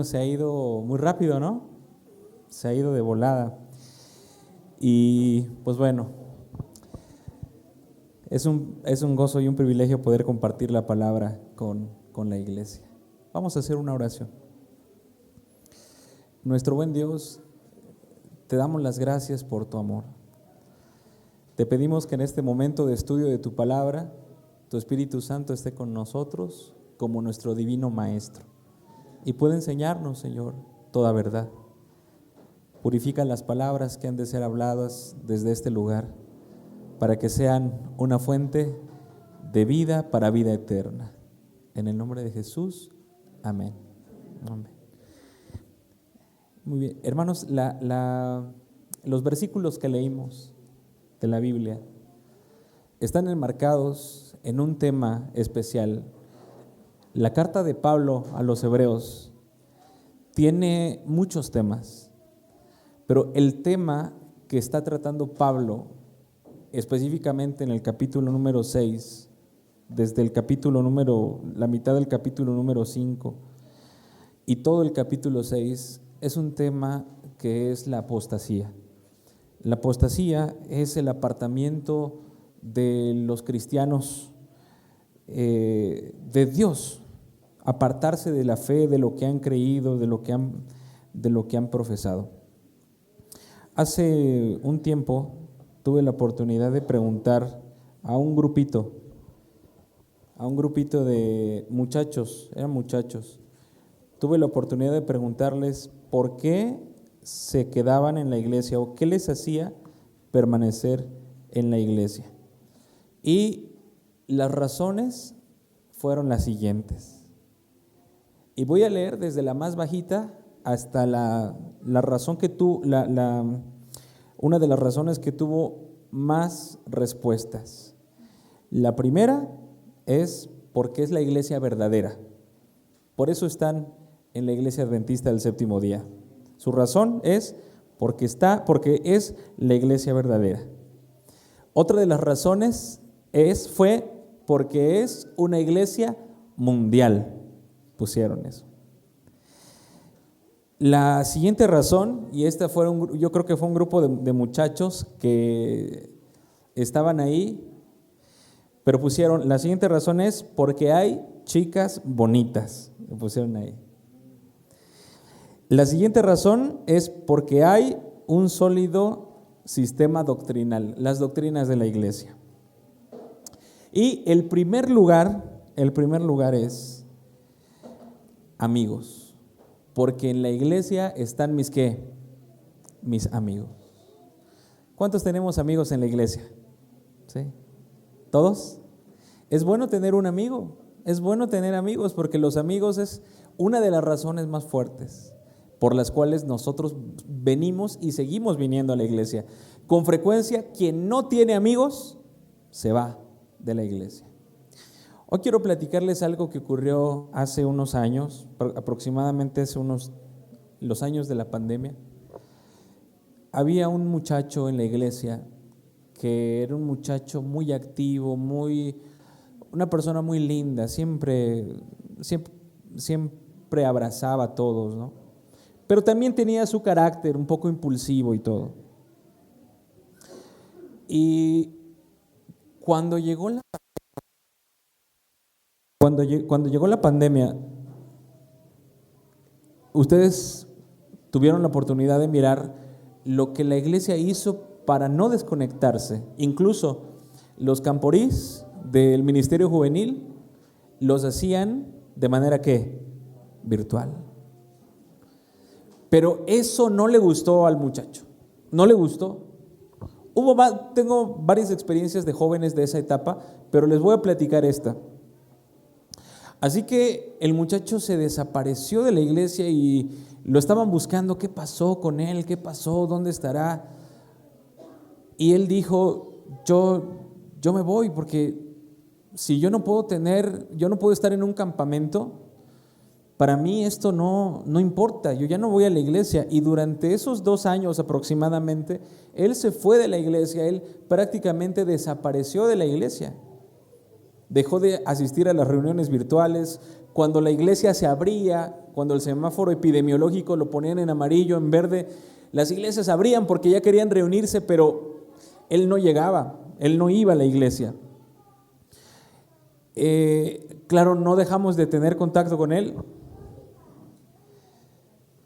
Se ha ido muy rápido, ¿no? Se ha ido de volada. Y pues bueno, es un gozo y un privilegio poder compartir la palabra con la iglesia. Vamos a hacer una oración. Nuestro buen Dios, te damos las gracias por tu amor. Te pedimos que en este momento de estudio de tu palabra, tu Espíritu Santo esté con nosotros como nuestro divino Maestro y pueda enseñarnos, Señor, toda verdad. Purifica las palabras que han de ser habladas desde este lugar para que sean una fuente de vida para vida eterna. En el nombre de Jesús, amén. Amén. Muy bien, hermanos, los versículos que leímos de la Biblia están enmarcados en un tema especial. La carta de Pablo a los Hebreos tiene muchos temas, pero el tema que está tratando Pablo, específicamente en el capítulo número 6, desde la mitad del capítulo número 5 y todo el capítulo 6, es un tema que es la apostasía. La apostasía es el apartamiento de los cristianos de Dios, apartarse de la fe, de lo que han creído, de lo que han profesado. Hace un tiempo tuve la oportunidad de preguntar a un grupito de muchachos, eran muchachos. Tuve la oportunidad de preguntarles por qué se quedaban en la iglesia o qué les hacía permanecer en la iglesia. Y las razones fueron las siguientes. Y voy a leer desde la más bajita hasta la razón que una de las razones que tuvo más respuestas. La primera es porque es la iglesia verdadera. Por eso están en la iglesia adventista del séptimo día. Su razón es porque es la iglesia verdadera. Otra de las razones fue porque es una iglesia mundial. Pusieron eso. La siguiente razón, y yo creo que fue un grupo de muchachos que estaban ahí, pero pusieron, la siguiente razón es porque hay chicas bonitas, lo pusieron ahí. La siguiente razón es porque hay un sólido sistema doctrinal, las doctrinas de la iglesia. Y el primer lugar es amigos, porque en la iglesia están mis amigos. ¿Cuántos tenemos amigos en la iglesia? ¿Sí? ¿Todos? Es bueno tener un amigo, es bueno tener amigos, porque los amigos es una de las razones más fuertes por las cuales nosotros venimos y seguimos viniendo a la iglesia. Con frecuencia, quien no tiene amigos se va de la iglesia. Hoy quiero platicarles algo que ocurrió hace unos años, aproximadamente hace los años de la pandemia. Había un muchacho en la iglesia que era un muchacho muy activo, una persona muy linda, siempre abrazaba a todos, ¿no? Pero también tenía su carácter un poco impulsivo y todo. Y cuando llegó la pandemia, ustedes tuvieron la oportunidad de mirar lo que la iglesia hizo para no desconectarse. Incluso los camporís del ministerio juvenil los hacían de manera virtual. Pero eso no le gustó al muchacho, no le gustó. Tengo varias experiencias de jóvenes de esa etapa, pero les voy a platicar esta. Así que el muchacho se desapareció de la iglesia y lo estaban buscando. ¿Qué pasó con él? ¿Qué pasó? ¿Dónde estará? Y él dijo, yo me voy, porque si yo no puedo estar en un campamento, para mí esto no importa, yo ya no voy a la iglesia. Y durante esos 2 años aproximadamente, él se fue de la iglesia, él prácticamente desapareció de la iglesia. dejó de asistir a las reuniones virtuales, cuando la iglesia se abría, cuando el semáforo epidemiológico lo ponían en amarillo, en verde, las iglesias abrían porque ya querían reunirse, pero él no llegaba, él no iba a la iglesia. Claro, no dejamos de tener contacto con él,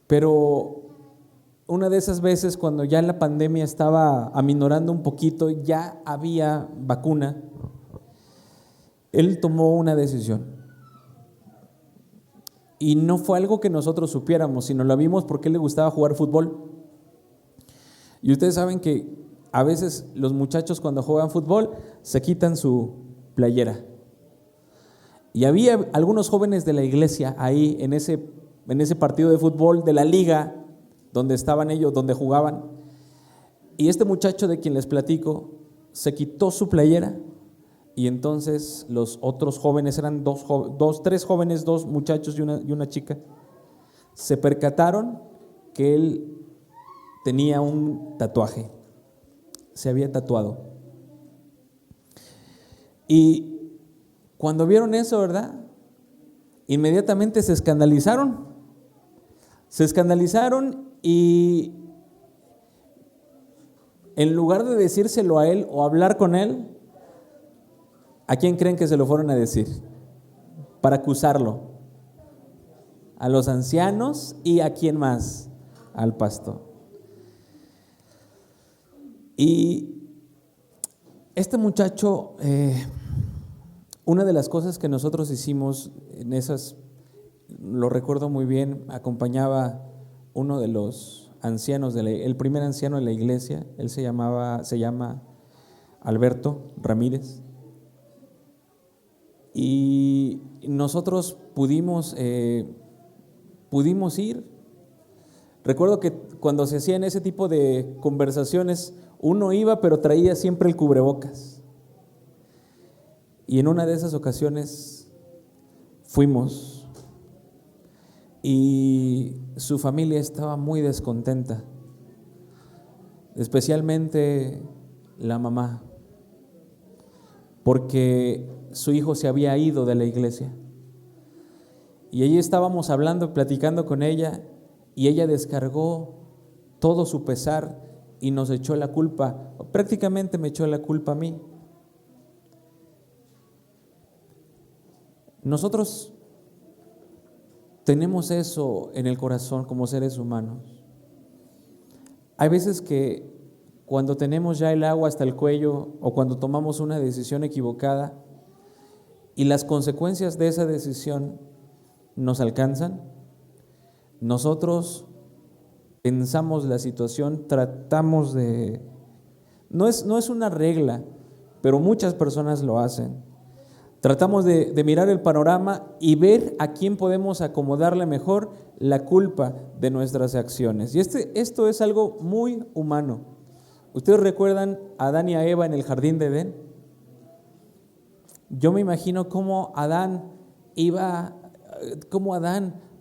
pero una de esas veces cuando ya la pandemia estaba aminorando un poquito, ya había vacuna, él tomó una decisión. Y no fue algo que nosotros supiéramos, sino lo vimos porque a él le gustaba jugar fútbol. Y ustedes saben que a veces los muchachos cuando juegan fútbol se quitan su playera. Y había algunos jóvenes de la iglesia ahí en ese partido de fútbol de la liga donde estaban ellos, donde jugaban. Y este muchacho de quien les platico se quitó su playera y entonces los otros jóvenes, eran tres jóvenes, dos muchachos y una chica, se percataron que él tenía un tatuaje, se había tatuado. Y cuando vieron eso, ¿verdad? Inmediatamente se escandalizaron y en lugar de decírselo a él o hablar con él, ¿a quién creen que se lo fueron a decir? Para acusarlo. A los ancianos y ¿a quién más? Al pastor. Y este muchacho, una de las cosas que nosotros hicimos en esas, lo recuerdo muy bien, acompañaba uno de los ancianos, el primer anciano de la iglesia, él se llama Alberto Ramírez. Y nosotros pudimos ir. Recuerdo que cuando se hacían ese tipo de conversaciones, uno iba pero traía siempre el cubrebocas. Y en una de esas ocasiones fuimos y su familia estaba muy descontenta, especialmente la mamá, porque su hijo se había ido de la iglesia. Y allí estábamos hablando, platicando con ella, y ella descargó todo su pesar y nos echó la culpa, prácticamente me echó la culpa a mí. Nosotros tenemos eso en el corazón como seres humanos. Hay veces que cuando tenemos ya el agua hasta el cuello o cuando tomamos una decisión equivocada y las consecuencias de esa decisión nos alcanzan, nosotros pensamos la situación, tratamos de... No es una regla, pero muchas personas lo hacen. Tratamos de mirar el panorama y ver a quién podemos acomodarle mejor la culpa de nuestras acciones. Y esto es algo muy humano. ¿Ustedes recuerdan a Adán y a Eva en el jardín de Edén? Yo me imagino cómo Adán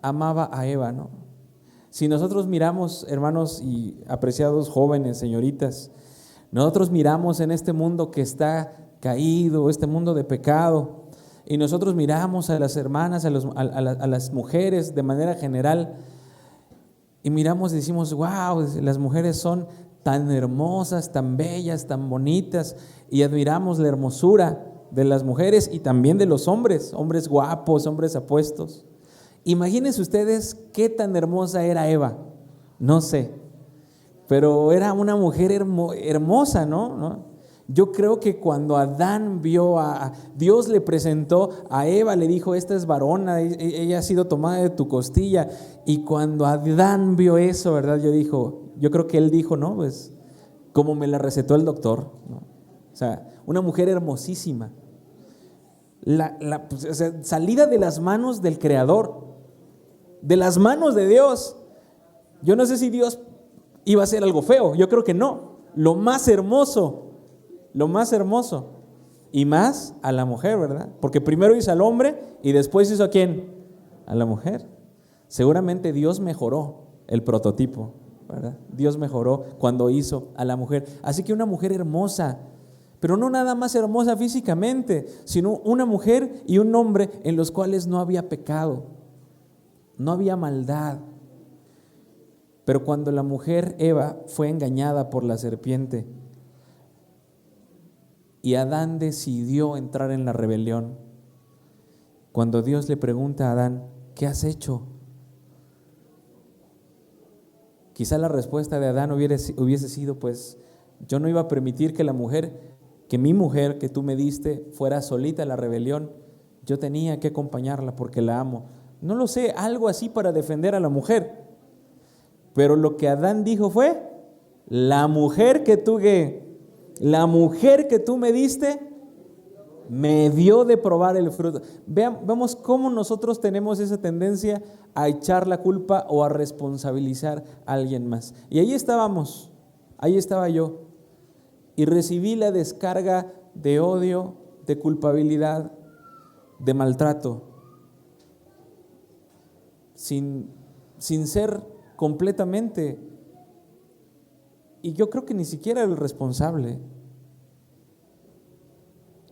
amaba a Eva, ¿no? Si nosotros miramos, hermanos y apreciados jóvenes, señoritas, nosotros miramos en este mundo que está caído, este mundo de pecado, y nosotros miramos a las hermanas, a las mujeres de manera general, y miramos y decimos, wow, las mujeres son tan hermosas, tan bellas, tan bonitas, y admiramos la hermosura de las mujeres y también de los hombres guapos, hombres apuestos. Imagínense ustedes qué tan hermosa era Eva, no sé, pero era una mujer hermosa, ¿no? Yo creo que cuando Adán vio Dios le presentó a Eva, le dijo, esta es varona, ella ha sido tomada de tu costilla, y cuando Adán vio eso, ¿verdad? Yo creo que él dijo, no, pues, como me la recetó el doctor, ¿no? O sea, una mujer hermosísima, o sea, salida de las manos del Creador, de las manos de Dios. Yo no sé si Dios iba a hacer algo feo, yo creo que no. Lo más hermoso, y más a la mujer, ¿verdad? Porque primero hizo al hombre y después hizo ¿a quién? A la mujer. Seguramente Dios mejoró el prototipo, ¿verdad? Dios mejoró cuando hizo a la mujer. Así que una mujer hermosa, pero no nada más hermosa físicamente, sino una mujer y un hombre en los cuales no había pecado, no había maldad. Pero cuando la mujer Eva fue engañada por la serpiente y Adán decidió entrar en la rebelión, cuando Dios le pregunta a Adán, ¿qué has hecho? Quizá la respuesta de Adán hubiese sido, pues, yo no iba a permitir que mi mujer que tú me diste fuera solita a la rebelión. Yo tenía que acompañarla porque la amo. No lo sé, algo así para defender a la mujer. Pero lo que Adán dijo fue, la mujer que tú me diste, me dio de probar el fruto. Vemos cómo nosotros tenemos esa tendencia a echar la culpa o a responsabilizar a alguien más. Y ahí estaba yo, y recibí la descarga de odio, de culpabilidad, de maltrato, sin ser completamente, y yo creo que ni siquiera el responsable.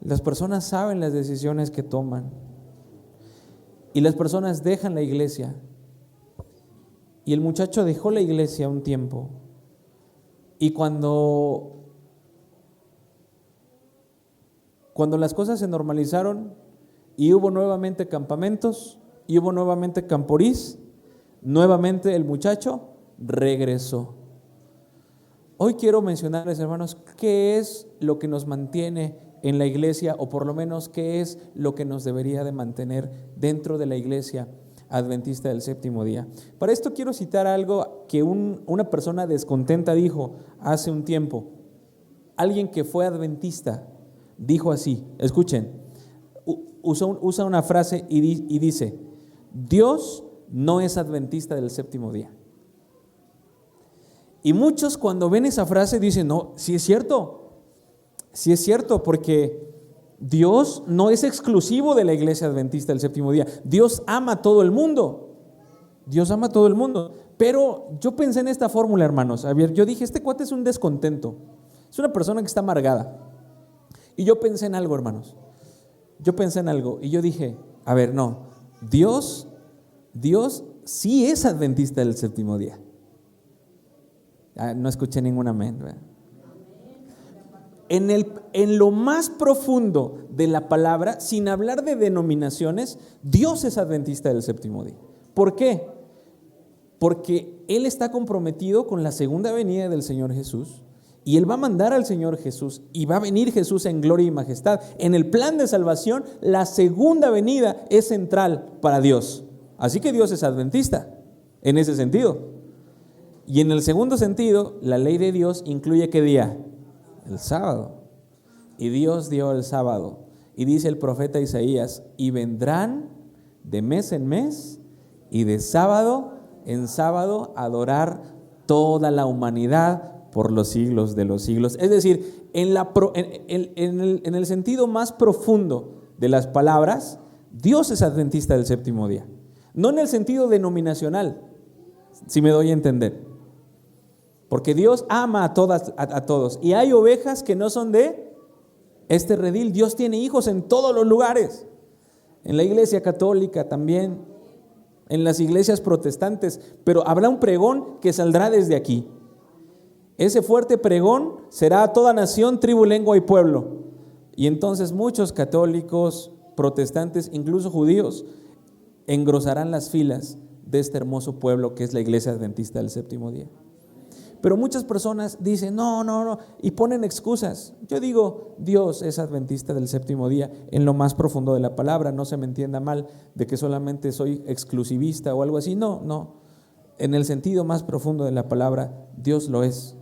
Las personas saben las decisiones que toman y las personas dejan la iglesia, y el muchacho dejó la iglesia un tiempo, y cuando las cosas se normalizaron y hubo nuevamente campamentos y hubo nuevamente camporís, nuevamente el muchacho regresó. Hoy quiero mencionarles, hermanos, qué es lo que nos mantiene en la iglesia, o por lo menos qué es lo que nos debería de mantener dentro de la iglesia adventista del séptimo día. Para esto quiero citar algo que una persona descontenta dijo hace un tiempo. Alguien que fue adventista dijo así, escuchen, usa una frase y dice, Dios no es adventista del séptimo día. Y muchos cuando ven esa frase dicen, no, sí es cierto, porque Dios no es exclusivo de la iglesia adventista del séptimo día. Dios ama a todo el mundo. Pero yo pensé en esta fórmula, hermanos. A ver, yo dije, este cuate es un descontento. Es una persona que está amargada. Y yo pensé en algo, hermanos. Y yo dije, a ver, no. Dios sí es adventista del séptimo día. No escuché ningún amén, ¿verdad? En lo más profundo de la palabra, sin hablar de denominaciones, Dios es adventista del séptimo día. ¿Por qué? Porque Él está comprometido con la segunda venida del Señor Jesús, y Él va a mandar al Señor Jesús, y va a venir Jesús en gloria y majestad. En el plan de salvación, la segunda venida es central para Dios. Así que Dios es adventista en ese sentido. Y en el segundo sentido, la ley de Dios incluye ¿qué día? El sábado. Y Dios dio el sábado. Y dice el profeta Isaías, y vendrán de mes en mes y de sábado en sábado a adorar toda la humanidad por los siglos de los siglos. Es decir, en el sentido más profundo de las palabras, Dios es adventista del séptimo día. No en el sentido denominacional, si me doy a entender. Porque Dios ama a todos. Y hay ovejas que no son de este redil. Dios tiene hijos en todos los lugares. En la iglesia católica también. En las iglesias protestantes. Pero habrá un pregón que saldrá desde aquí. Ese fuerte pregón será a toda nación, tribu, lengua y pueblo. Y entonces muchos católicos, protestantes, incluso judíos, engrosarán las filas de este hermoso pueblo que es la iglesia adventista del séptimo día. Pero muchas personas dicen, no, y ponen excusas. Yo digo, Dios es adventista del séptimo día en lo más profundo de la palabra. No se me entienda mal de que solamente soy exclusivista o algo así. No. En el sentido más profundo de la palabra, Dios lo es.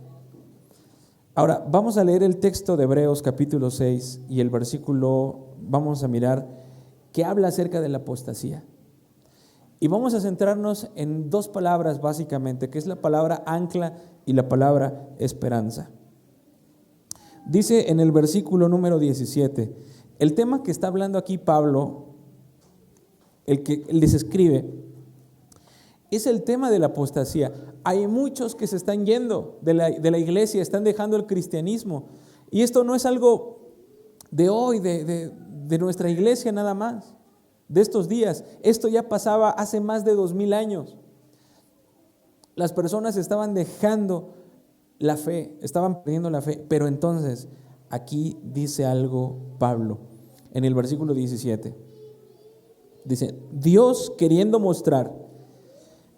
Ahora, vamos a leer el texto de Hebreos capítulo 6 y el versículo, vamos a mirar, que habla acerca de la apostasía. Y vamos a centrarnos en dos palabras básicamente, que es la palabra ancla y la palabra esperanza. Dice en el versículo número 17, el tema que está hablando aquí Pablo, el que les escribe, es el tema de la apostasía. Hay muchos que se están yendo de la iglesia, están dejando el cristianismo. Y esto no es algo de hoy, de nuestra iglesia nada más, de estos días. Esto ya pasaba hace más de 2000 años. Las personas estaban dejando la fe, estaban perdiendo la fe, pero entonces aquí dice algo Pablo en el versículo 17. Dice: Dios, queriendo mostrar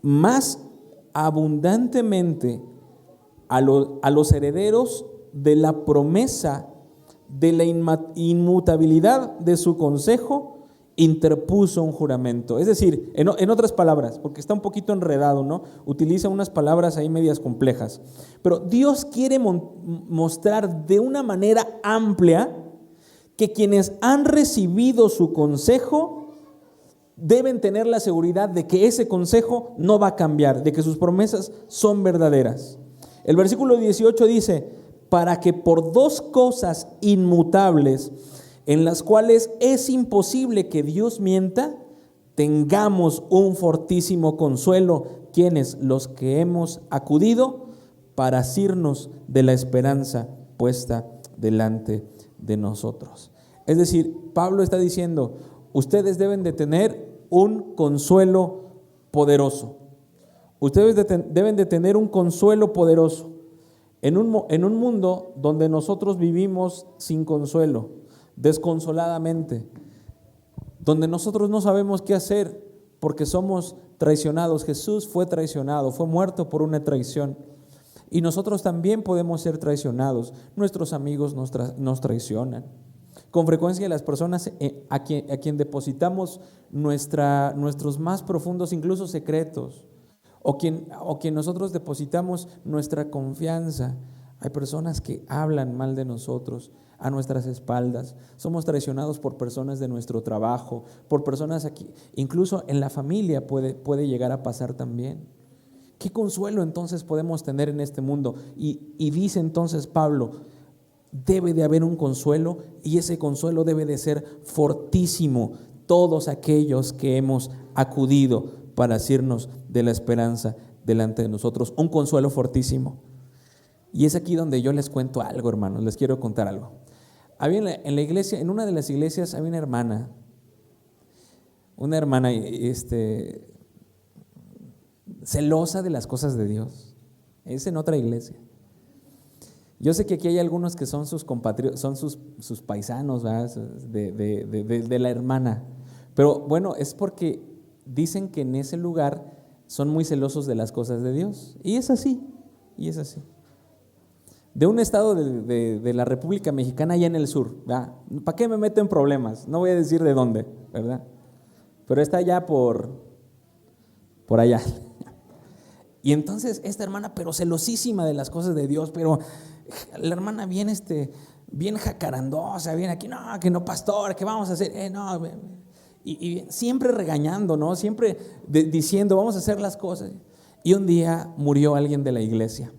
más abundantemente a los herederos de la promesa de la inmutabilidad de su consejo, interpuso un juramento. Es decir, en otras palabras, porque está un poquito enredado, ¿no? Utiliza unas palabras ahí medias complejas. Pero Dios quiere mostrar de una manera amplia que quienes han recibido su consejo deben tener la seguridad de que ese consejo no va a cambiar, de que sus promesas son verdaderas. El versículo 18 dice: para que por dos cosas inmutables, en las cuales es imposible que Dios mienta, tengamos un fortísimo consuelo, quienes los que hemos acudido para asirnos de la esperanza puesta delante de nosotros. Es decir, Pablo está diciendo: ustedes deben de tener un consuelo poderoso. Ustedes deben de tener un consuelo poderoso en un mundo donde nosotros vivimos sin consuelo, desconsoladamente, donde nosotros no sabemos qué hacer porque somos traicionados. Jesús fue traicionado, fue muerto por una traición, y nosotros también podemos ser traicionados. Nuestros amigos nos traicionan. Con frecuencia las personas a quien depositamos nuestros más profundos, incluso secretos, o quien nosotros depositamos nuestra confianza, hay personas que hablan mal de nosotros a nuestras espaldas. Somos traicionados por personas de nuestro trabajo, por personas aquí, incluso en la familia puede llegar a pasar también. ¿Qué consuelo entonces podemos tener en este mundo? Y dice entonces Pablo: debe de haber un consuelo, y ese consuelo debe de ser fortísimo. Todos aquellos que hemos acudido para asirnos de la esperanza delante de nosotros, un consuelo fortísimo. Y es aquí donde yo les cuento algo, hermanos, les quiero contar algo. Había en la iglesia, en una de las iglesias, había una hermana celosa de las cosas de Dios. Es en otra iglesia. Yo sé que aquí hay algunos que son sus compatriotas, son sus paisanos, ¿verdad? De la hermana. Pero bueno, es porque dicen que en ese lugar son muy celosos de las cosas de Dios. Y es así. De un estado de la República Mexicana, allá en el sur, ¿verdad? ¿Para qué me meto en problemas? No voy a decir de dónde, ¿verdad? Pero está allá por allá. Y entonces esta hermana, pero celosísima de las cosas de Dios, pero la hermana bien jacarandosa, bien aquí, no, que no, pastor, ¿qué vamos a hacer? No, y siempre regañando, ¿no? Siempre diciendo, vamos a hacer las cosas. Y un día murió alguien de la iglesia.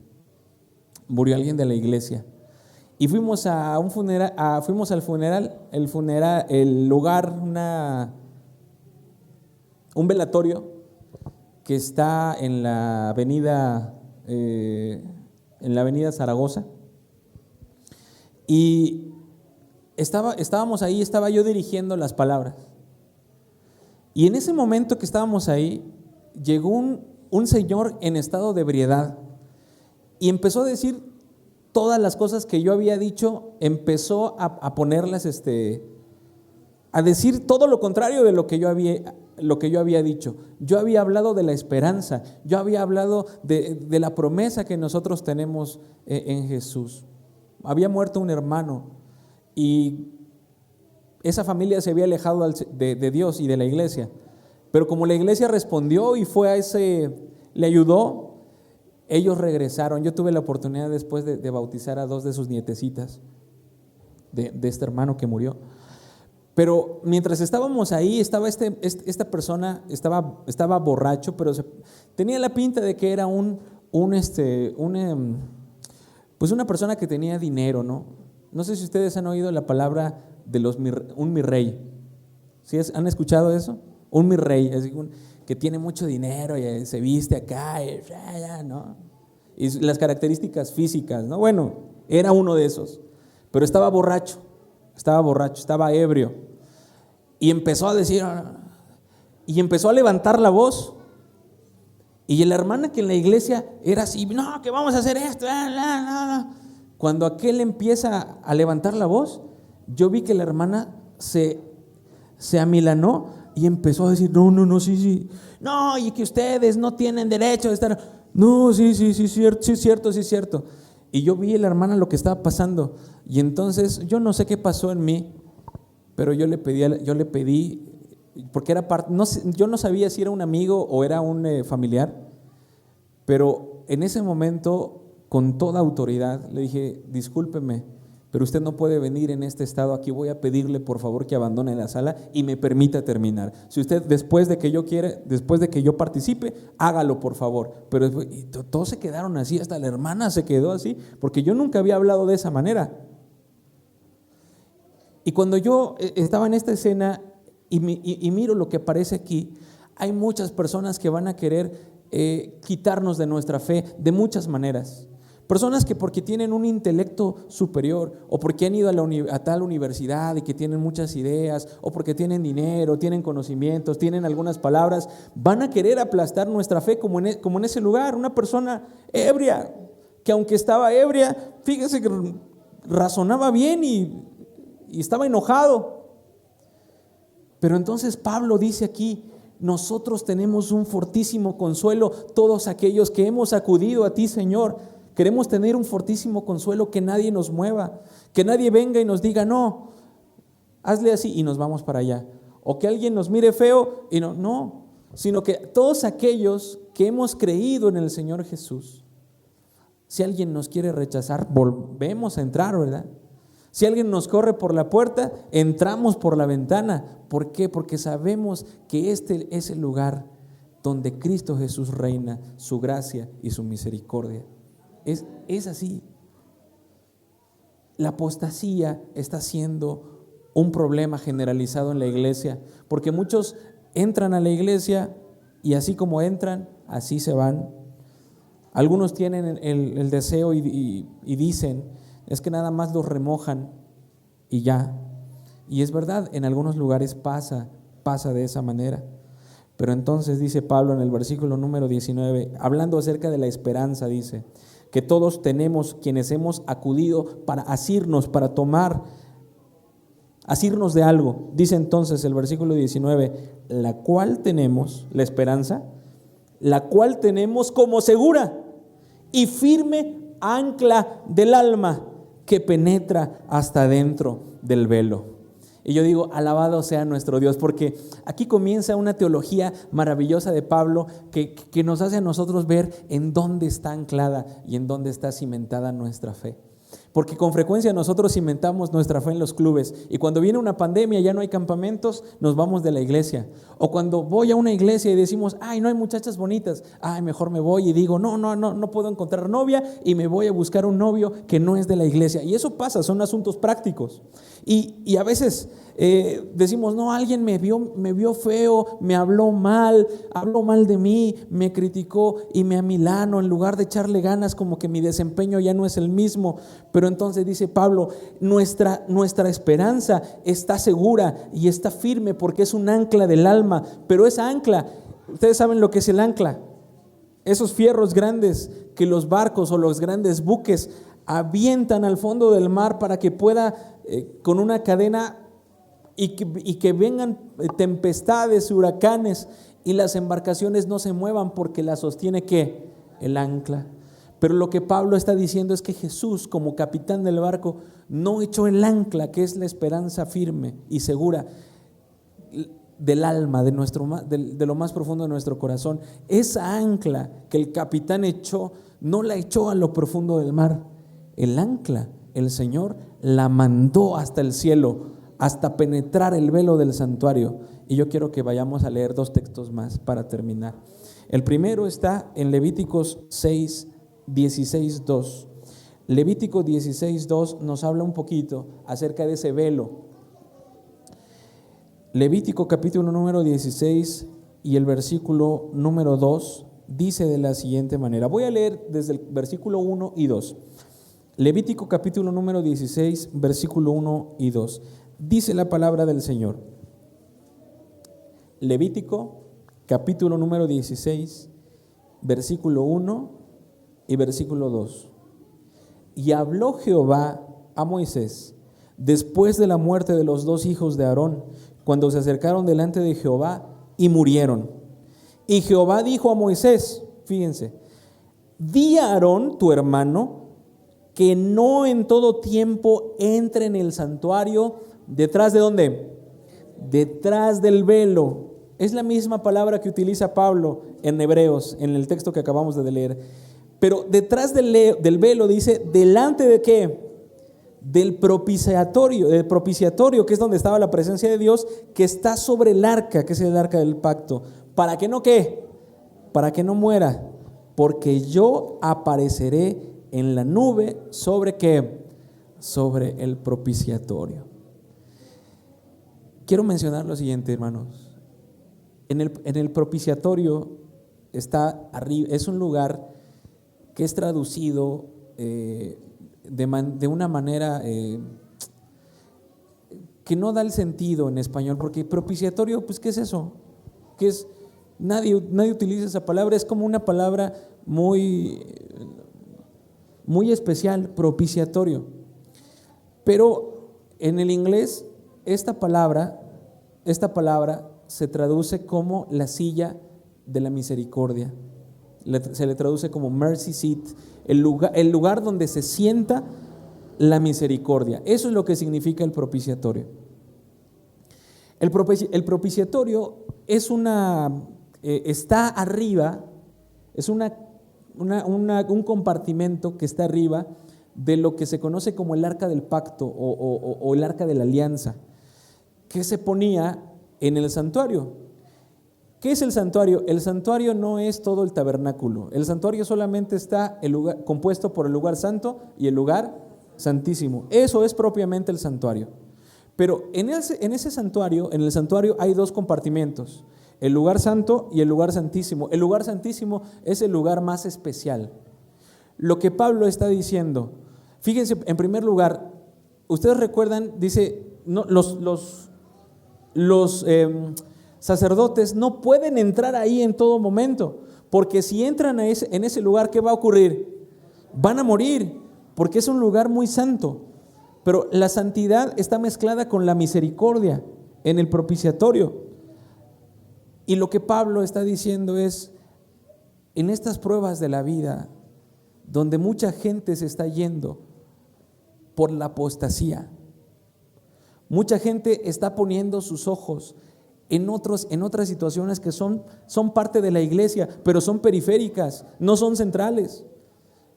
Y fuimos a un funeral, fuimos al funeral, el lugar, un velatorio que está en la avenida Zaragoza. Y estábamos ahí, estaba yo dirigiendo las palabras. Y en ese momento que estábamos ahí, llegó un señor en estado de ebriedad y empezó a decir todas las cosas que yo había dicho, empezó a ponerlas, a decir todo lo contrario de lo que yo había dicho. Yo había hablado de la esperanza, yo había hablado de la promesa que nosotros tenemos en Jesús. Había muerto un hermano y esa familia se había alejado de Dios y de la iglesia, pero como la iglesia respondió y le ayudó, ellos regresaron. Yo tuve la oportunidad después de bautizar a 2 de sus nietecitas de este hermano que murió. Pero mientras estábamos ahí, estaba esta persona, estaba borracho, pero tenía la pinta de que era pues una persona que tenía dinero, ¿no? No sé si ustedes han oído la palabra de un mi rey. ¿Sí han escuchado eso? Un mi rey, es que tiene mucho dinero y se viste acá, ¿no? Y las características físicas, ¿no? Bueno, era uno de esos, pero estaba borracho. estaba borracho, estaba ebrio, y empezó a decir, y empezó a levantar la voz. Y la hermana que en la iglesia era así, no, que vamos a hacer esto, Cuando aquel empieza a levantar la voz, yo vi que la hermana se amilanó y empezó a decir, no, sí, no, y que ustedes no tienen derecho de estar, no, sí, cierto. Y yo vi a la hermana lo que estaba pasando, y entonces yo no sé qué pasó en mí, pero yo le pedí, porque era parte, yo no sabía si era un amigo o era un familiar, pero en ese momento, con toda autoridad, le dije, discúlpeme, pero usted no puede venir en este estado aquí, voy a pedirle por favor que abandone la sala y me permita terminar. Si usted después de que yo participe, hágalo por favor. Pero todos se quedaron así, hasta la hermana se quedó así, porque yo nunca había hablado de esa manera. Y cuando yo estaba en esta escena y miro lo que aparece aquí, hay muchas personas que van a querer quitarnos de nuestra fe de muchas maneras. Personas que porque tienen un intelecto superior, o porque han ido a tal universidad y que tienen muchas ideas, o porque tienen dinero, tienen conocimientos, tienen algunas palabras, van a querer aplastar nuestra fe como en ese lugar. Una persona ebria, que aunque estaba ebria, fíjese que razonaba bien y estaba enojado. Pero entonces Pablo dice aquí, nosotros tenemos un fortísimo consuelo, todos aquellos que hemos acudido a ti, Señor. Queremos tener un fortísimo consuelo, que nadie nos mueva, que nadie venga y nos diga, no, hazle así y nos vamos para allá. O que alguien nos mire feo y no, sino que todos aquellos que hemos creído en el Señor Jesús, si alguien nos quiere rechazar, volvemos a entrar, ¿verdad? Si alguien nos corre por la puerta, entramos por la ventana. ¿Por qué? Porque sabemos que este es el lugar donde Cristo Jesús reina, su gracia y su misericordia. Es así. La apostasía está siendo un problema generalizado en la iglesia, porque muchos entran a la iglesia y así como entran, así se van. Algunos tienen el deseo y dicen, es que nada más los remojan y ya. Y es verdad, en algunos lugares pasa de esa manera. Pero entonces dice Pablo en el versículo número 19, hablando acerca de la esperanza, dice que todos tenemos, quienes hemos acudido para asirnos, para asirnos de algo. Dice entonces el versículo 19, la cual tenemos, la esperanza, la cual tenemos como segura y firme ancla del alma, que penetra hasta dentro del velo. Y yo digo, alabado sea nuestro Dios, porque aquí comienza una teología maravillosa de Pablo que nos hace a nosotros ver en dónde está anclada y en dónde está cimentada nuestra fe. Porque con frecuencia nosotros cimentamos nuestra fe en los clubes, y cuando viene una pandemia, ya no hay campamentos, nos vamos de la iglesia. O cuando voy a una iglesia y decimos, ay, no hay muchachas bonitas, ay, mejor me voy y digo, no puedo encontrar novia, y me voy a buscar un novio que no es de la iglesia. Y eso pasa, son asuntos prácticos. Y a veces decimos, no, alguien me vio feo, me habló mal de mí, me criticó y me amilano, en lugar de echarle ganas, como que mi desempeño ya no es el mismo. Pero entonces dice Pablo, nuestra esperanza está segura y está firme, porque es un ancla del alma. Pero esa ancla, ustedes saben lo que es el ancla, esos fierros grandes que los barcos o los grandes buques avientan al fondo del mar para que pueda con una cadena y que vengan tempestades, huracanes, y las embarcaciones no se muevan, porque la sostiene ¿qué? El ancla. Pero lo que Pablo está diciendo es que Jesús, como capitán del barco, no echó el ancla, que es la esperanza firme y segura del alma, de lo más profundo de nuestro corazón. Esa ancla que el capitán echó, no la echó a lo profundo del mar. El ancla, el Señor la mandó hasta el cielo, hasta penetrar el velo del santuario. Y yo quiero que vayamos a leer 2 textos más para terminar. El primero está en Levíticos 16:2. Levítico 16:2 nos habla un poquito acerca de ese velo. Levítico capítulo número 16 y el versículo número 2 dice de la siguiente manera. Voy a leer desde el versículo 1 y 2. Levítico capítulo número 16, versículo 1 y 2. Dice la palabra del Señor. Levítico capítulo número 16, versículo 1 y versículo 2. Y habló Jehová a Moisés después de la muerte de los dos hijos de Aarón, cuando se acercaron delante de Jehová y murieron. Y Jehová dijo a Moisés, fíjense, di a Aarón tu hermano que no en todo tiempo entre en el santuario. ¿Detrás de dónde? Detrás del velo. Es la misma palabra que utiliza Pablo en Hebreos, en el texto que acabamos de leer. Pero detrás del velo dice, ¿delante de qué? Del propiciatorio, que es donde estaba la presencia de Dios, que está sobre el arca, que es el arca del pacto. ¿Para que no qué? Para que no muera, porque yo apareceré en la nube sobre qué? Sobre el propiciatorio. Quiero mencionar lo siguiente, hermanos. En el propiciatorio está arriba, es un lugar que es traducido de una manera que no da el sentido en español, porque propiciatorio, pues ¿qué es eso? ¿Qué es? Nadie utiliza esa palabra, es como una palabra muy especial, propiciatorio. Pero en el inglés esta palabra se traduce como la silla de la misericordia. Se le traduce como mercy seat, el lugar donde se sienta la misericordia. Eso es lo que significa el propiciatorio. El propiciatorio es está arriba, es un compartimento que está arriba de lo que se conoce como el arca del pacto o el arca de la alianza, que se ponía en el santuario. ¿Qué es el santuario? El santuario no es todo el tabernáculo. El santuario solamente está compuesto por el lugar santo y el lugar santísimo. Eso es propiamente el santuario. Pero en ese santuario, en el santuario hay dos compartimentos: el lugar santo y el lugar santísimo. El lugar santísimo es el lugar más especial. Lo que Pablo está diciendo, fíjense, en primer lugar, ustedes recuerdan, dice, no, los sacerdotes no pueden entrar ahí en todo momento, porque si entran en ese lugar, ¿qué va a ocurrir? Van a morir, porque es un lugar muy santo. Pero la santidad está mezclada con la misericordia en el propiciatorio. Y lo que Pablo está diciendo es, en estas pruebas de la vida, donde mucha gente se está yendo por la apostasía, mucha gente está poniendo sus ojos en otras situaciones que son parte de la iglesia, pero son periféricas, no son centrales.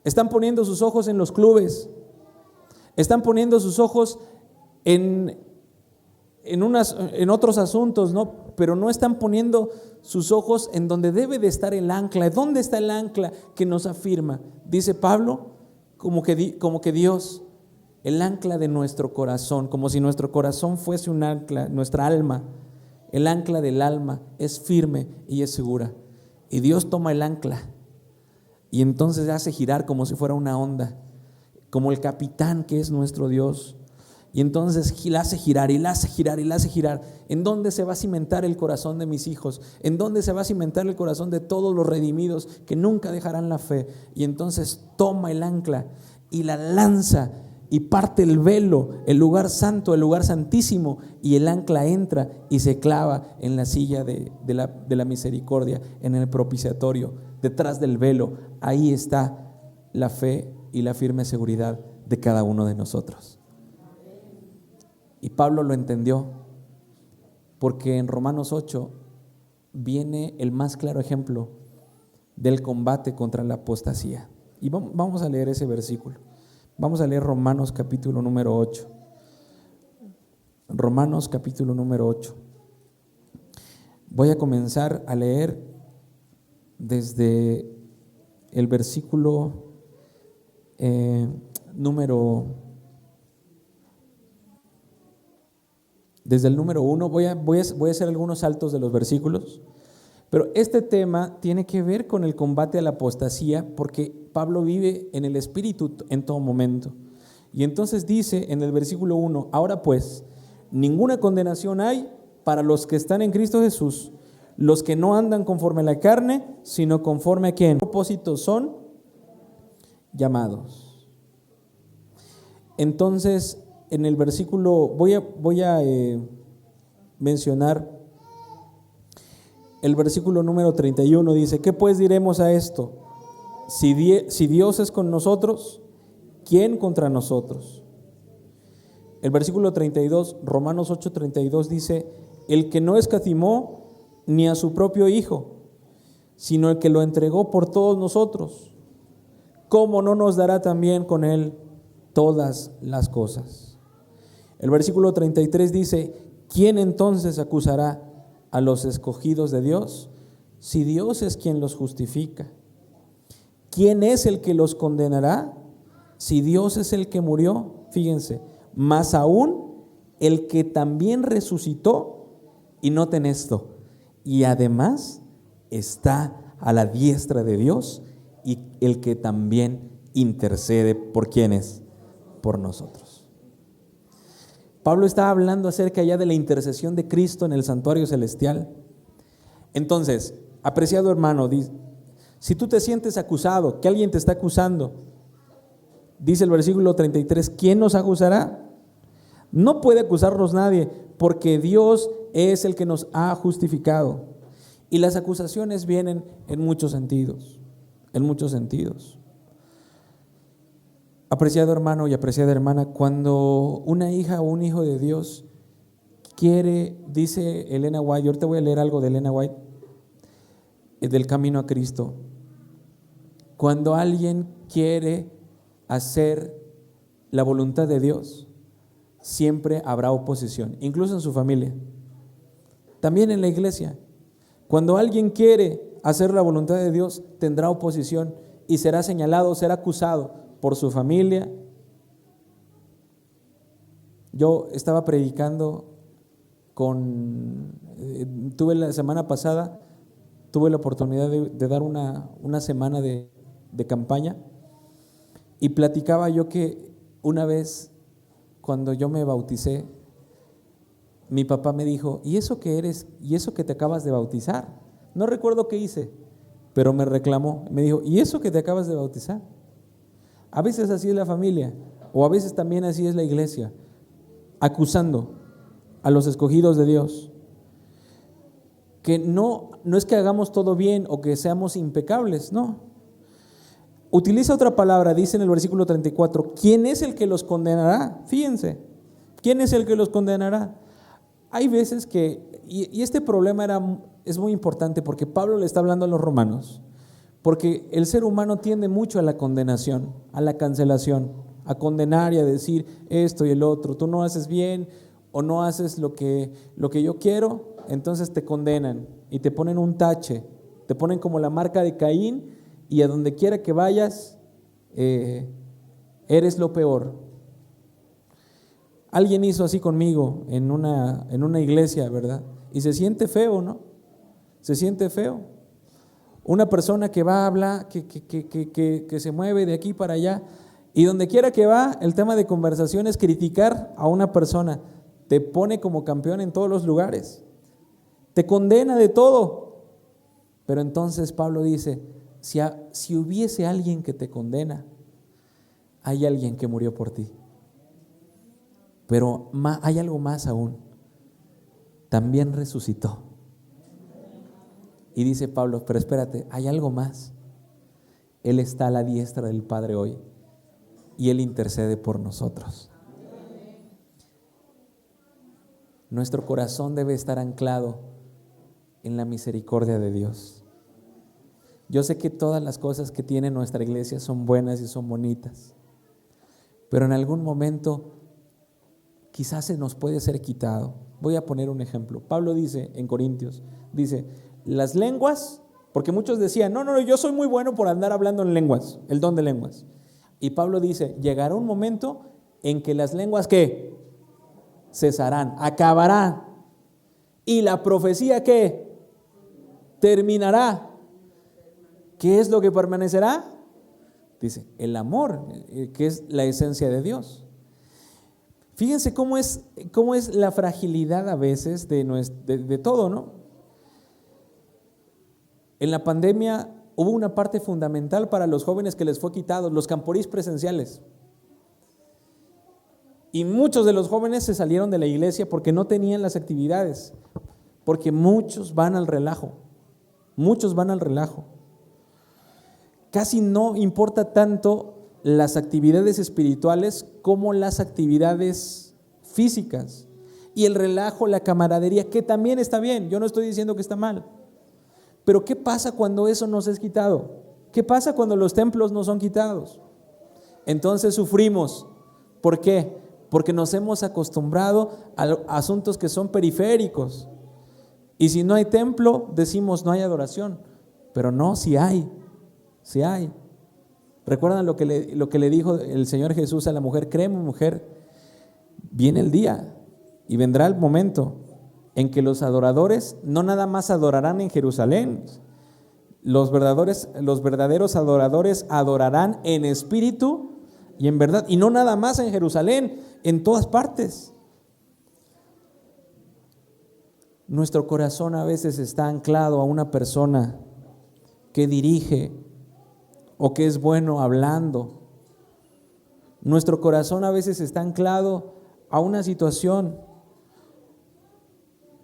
Están poniendo sus ojos en los clubes, están poniendo sus ojos en otros asuntos, ¿no? Pero no están poniendo sus ojos en donde debe de estar el ancla. ¿Dónde está el ancla que nos afirma? Dice Pablo, como que Dios, el ancla de nuestro corazón, como si nuestro corazón fuese un ancla, nuestra alma, el ancla del alma es firme y es segura. Y Dios toma el ancla y entonces hace girar como si fuera una onda, como el capitán que es nuestro Dios. Y entonces la hace girar y la hace girar y la hace girar. ¿En dónde se va a cimentar el corazón de mis hijos? ¿En dónde se va a cimentar el corazón de todos los redimidos que nunca dejarán la fe? Y entonces toma el ancla y la lanza y parte el velo, el lugar santo, el lugar santísimo, y el ancla entra y se clava en la silla de la misericordia, en el propiciatorio, detrás del velo. Ahí está la fe y la firme seguridad de cada uno de nosotros. Y Pablo lo entendió, porque en Romanos 8 viene el más claro ejemplo del combate contra la apostasía. Y vamos a leer ese versículo. Vamos a leer Romanos capítulo número 8. Romanos capítulo número 8. Voy a comenzar a leer desde el versículo desde el número 1. Voy a hacer algunos saltos de los versículos, Pero este tema tiene que ver con el combate a la apostasía, porque Pablo vive en el Espíritu en todo momento. Y entonces dice en el versículo 1, ahora pues, ninguna condenación hay para los que están en Cristo Jesús, los que no andan conforme a la carne, sino conforme a ¿quién? Propósitos son llamados. Entonces, en el versículo, voy a mencionar el versículo número 31, dice, ¿qué pues diremos a esto? Si Dios es con nosotros, ¿quién contra nosotros? El versículo 32, Romanos 8:32 dice, el que no escatimó ni a su propio Hijo, sino el que lo entregó por todos nosotros, ¿cómo no nos dará también con él todas las cosas? El versículo 33 dice, ¿quién entonces acusará a los escogidos de Dios? Si Dios es quien los justifica. ¿Quién es el que los condenará? Si Dios es el que murió, fíjense, más aún el que también resucitó, y noten esto, y además está a la diestra de Dios, y el que también intercede por ¿quiénes? Por nosotros. Pablo está hablando acerca ya de la intercesión de Cristo en el santuario celestial. Entonces, apreciado hermano, si tú te sientes acusado, que alguien te está acusando, dice el versículo 33, ¿quién nos acusará? No puede acusarnos nadie, porque Dios es el que nos ha justificado. Y las acusaciones vienen en muchos sentidos, en muchos sentidos. Apreciado hermano y apreciada hermana, cuando una hija o un hijo de Dios quiere, dice Elena White, yo ahorita voy a leer algo de Elena White, del Camino a Cristo. Cuando alguien quiere hacer la voluntad de Dios, siempre habrá oposición, incluso en su familia, también en la iglesia. Cuando alguien quiere hacer la voluntad de Dios, tendrá oposición y será señalado, será acusado por su familia. Yo estaba predicando tuve la semana pasada, tuve la oportunidad de dar una semana de campaña, y platicaba yo que una vez cuando yo me bauticé, mi papá me dijo, ¿y eso que eres? ¿Y eso que te acabas de bautizar? No recuerdo qué hice, pero me reclamó, me dijo, ¿y eso que te acabas de bautizar? A veces así es la familia, o a veces también así es la iglesia, acusando a los escogidos de Dios. Que no es que hagamos todo bien o que seamos impecables, no. Utiliza otra palabra, dice en el versículo 34, ¿quién es el que los condenará? Fíjense, ¿quién es el que los condenará? Hay veces que, y este problema es muy importante porque Pablo le está hablando a los romanos, porque el ser humano tiende mucho a la condenación, a la cancelación, a condenar y a decir esto y el otro. Tú no haces bien o no haces lo que yo quiero, entonces te condenan y te ponen un tache, te ponen como la marca de Caín, y a donde quiera que vayas, eres lo peor. Alguien hizo así conmigo en una iglesia, ¿verdad? Y se siente feo, ¿no? Se siente feo. Una persona que va a hablar, que se mueve de aquí para allá, y donde quiera que va, el tema de conversación es criticar a una persona. Te pone como campeón en todos los lugares, te condena de todo. Pero entonces Pablo dice, si hubiese alguien que te condena, hay alguien que murió por ti. Pero hay algo más aún, también resucitó. Y dice Pablo, pero espérate, hay algo más. Él está a la diestra del Padre hoy y Él intercede por nosotros. Nuestro corazón debe estar anclado en la misericordia de Dios. Yo sé que todas las cosas que tiene nuestra iglesia son buenas y son bonitas, pero en algún momento quizás se nos puede ser quitado. Voy a poner un ejemplo. Pablo dice en Corintios, dice, las lenguas, porque muchos decían, no, yo soy muy bueno por andar hablando en lenguas, el don de lenguas. Y Pablo dice, llegará un momento en que las lenguas, ¿qué? Cesarán, acabarán. Y la profecía, ¿qué? terminará. ¿Qué es lo que permanecerá? Dice, el amor, que es la esencia de Dios. Fíjense cómo es la fragilidad a veces de todo, ¿no? En la pandemia hubo una parte fundamental para los jóvenes que les fue quitado, los camporís presenciales. Y muchos de los jóvenes se salieron de la iglesia porque no tenían las actividades, porque muchos van al relajo. Casi no importa tanto las actividades espirituales como las actividades físicas. Y el relajo, la camaradería, que también está bien, yo no estoy diciendo que está mal. Pero ¿qué pasa cuando eso nos es quitado? ¿Qué pasa cuando los templos no son quitados? Entonces sufrimos. ¿Por qué? Porque nos hemos acostumbrado a asuntos que son periféricos. Y si no hay templo, decimos no hay adoración. Pero no, sí hay. ¿Recuerdan lo que le dijo el Señor Jesús a la mujer? Créeme, mujer, viene el día y vendrá el momento en que los adoradores no nada más adorarán en Jerusalén. Los verdaderos adoradores adorarán en espíritu y en verdad. Y no nada más en Jerusalén, en todas partes. Nuestro corazón a veces está anclado a una persona que dirige o que es bueno hablando. Nuestro corazón a veces está anclado a una situación.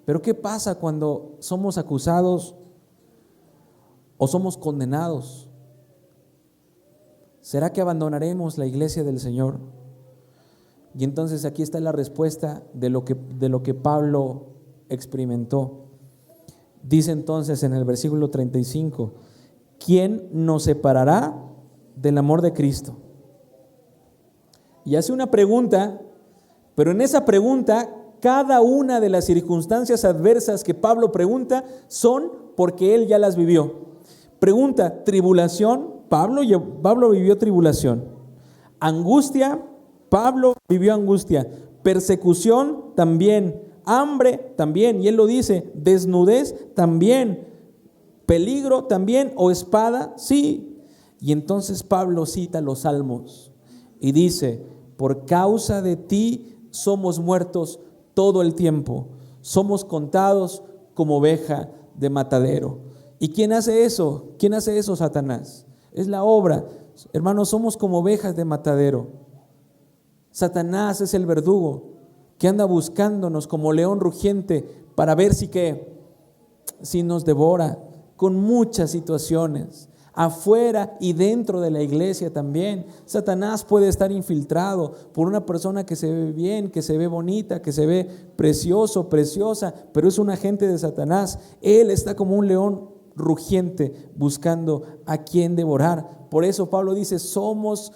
Pero ¿qué pasa cuando somos acusados o somos condenados? ¿Será que abandonaremos la iglesia del Señor? Y entonces aquí está la respuesta de lo que Pablo experimentó. Dice entonces en el versículo 35, ¿quién nos separará del amor de Cristo? Y hace una pregunta, pero en esa pregunta, cada una de las circunstancias adversas que Pablo pregunta son porque él ya las vivió. Pregunta, tribulación, Pablo vivió tribulación. Angustia, Pablo vivió angustia. Persecución, también. Hambre, también. Y él lo dice, desnudez, también. Peligro, también. O espada, sí. Y entonces Pablo cita los salmos y dice, por causa de ti somos muertos todo el tiempo, somos contados como oveja de matadero. ¿Y quién hace eso? ¿Quién hace eso? Satanás. Es la obra. Hermanos, somos como ovejas de matadero. Satanás es el verdugo que anda buscándonos como león rugiente para ver si nos devora, con muchas situaciones. Afuera y dentro de la iglesia también. Satanás puede estar infiltrado por una persona que se ve bien, que se ve bonita, que se ve precioso, preciosa, pero es un agente de Satanás. Él está como un león rugiente buscando a quien devorar. Por eso Pablo dice, somos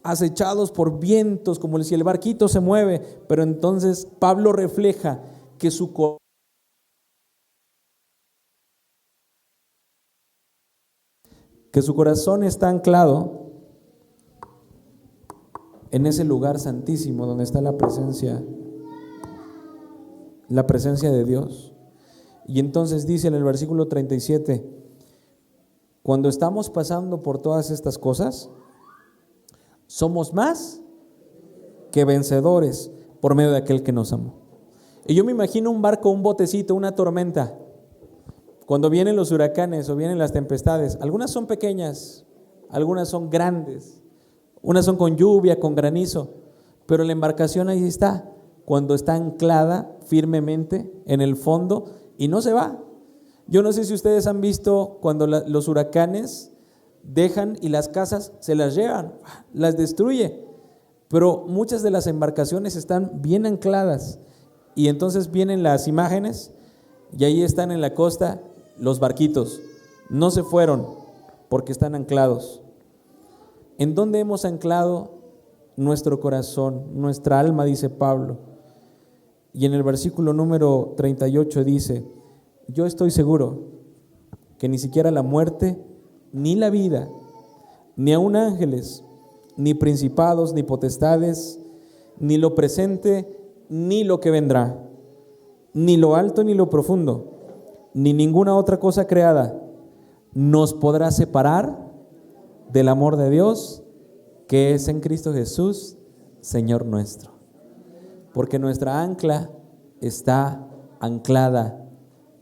acechados por vientos, como si el barquito se mueve. Pero entonces Pablo refleja que su corazón está anclado en ese lugar santísimo donde está la presencia de Dios. Y entonces dice en el versículo 37, cuando estamos pasando por todas estas cosas, somos más que vencedores por medio de aquel que nos amó. Y yo me imagino un barco, un botecito, una tormenta. Cuando vienen los huracanes o vienen las tempestades, algunas son pequeñas, algunas son grandes, unas son con lluvia, con granizo, pero la embarcación ahí está, cuando está anclada firmemente en el fondo y no se va. Yo no sé si ustedes han visto cuando los huracanes dejan y las casas se las llevan, las destruye, pero muchas de las embarcaciones están bien ancladas y entonces vienen las imágenes y ahí están en la costa los barquitos, no se fueron porque están anclados. ¿En dónde hemos anclado nuestro corazón, nuestra alma? Dice Pablo. Y en el versículo número 38 dice, yo estoy seguro que ni siquiera la muerte, ni la vida, ni aun ángeles, ni principados, ni potestades, ni lo presente, ni lo que vendrá, ni lo alto, ni lo profundo, ni ninguna otra cosa creada nos podrá separar del amor de Dios que es en Cristo Jesús, Señor nuestro. Porque nuestra ancla está anclada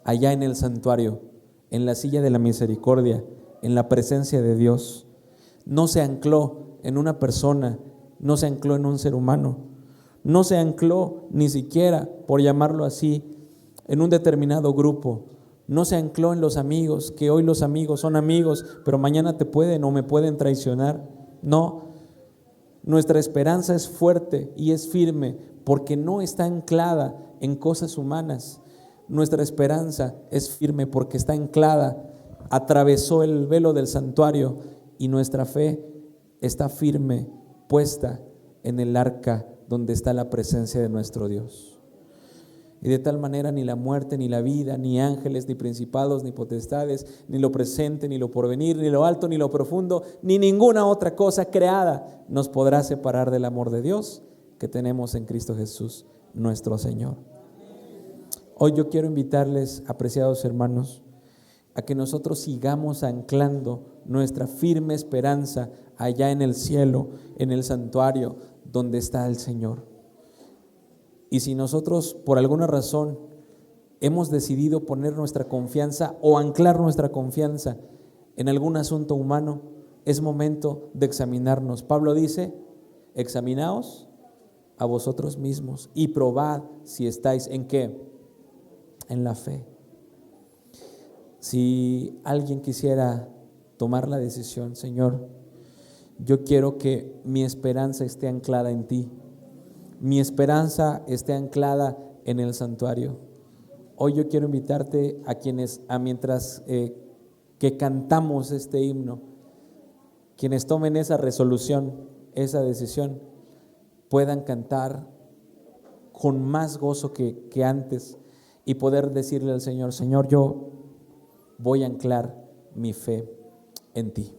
allá en el santuario, en la silla de la misericordia, en la presencia de Dios. No se ancló en una persona, no se ancló en un ser humano, no se ancló ni siquiera, por llamarlo así, en un determinado grupo. No se ancló en los amigos, que hoy los amigos son amigos, pero mañana te pueden o me pueden traicionar. No, nuestra esperanza es fuerte y es firme porque no está anclada en cosas humanas. Nuestra esperanza es firme porque está anclada, atravesó el velo del santuario y nuestra fe está firme, puesta en el arca donde está la presencia de nuestro Dios. Y de tal manera ni la muerte, ni la vida, ni ángeles, ni principados, ni potestades, ni lo presente, ni lo porvenir, ni lo alto, ni lo profundo, ni ninguna otra cosa creada nos podrá separar del amor de Dios que tenemos en Cristo Jesús, nuestro Señor. Hoy yo quiero invitarles, apreciados hermanos, a que nosotros sigamos anclando nuestra firme esperanza allá en el cielo, en el santuario, donde está el Señor. Y si nosotros por alguna razón hemos decidido poner nuestra confianza o anclar nuestra confianza en algún asunto humano, es momento de examinarnos. Pablo dice, examinaos a vosotros mismos y probad si estáis en ¿qué? En la fe. Si alguien quisiera tomar la decisión, Señor, yo quiero que mi esperanza esté anclada en ti. Mi esperanza esté anclada en el santuario. Hoy yo quiero invitarte a mientras que cantamos este himno, quienes tomen esa resolución, esa decisión, puedan cantar con más gozo que antes y poder decirle al Señor, Señor, yo voy a anclar mi fe en ti.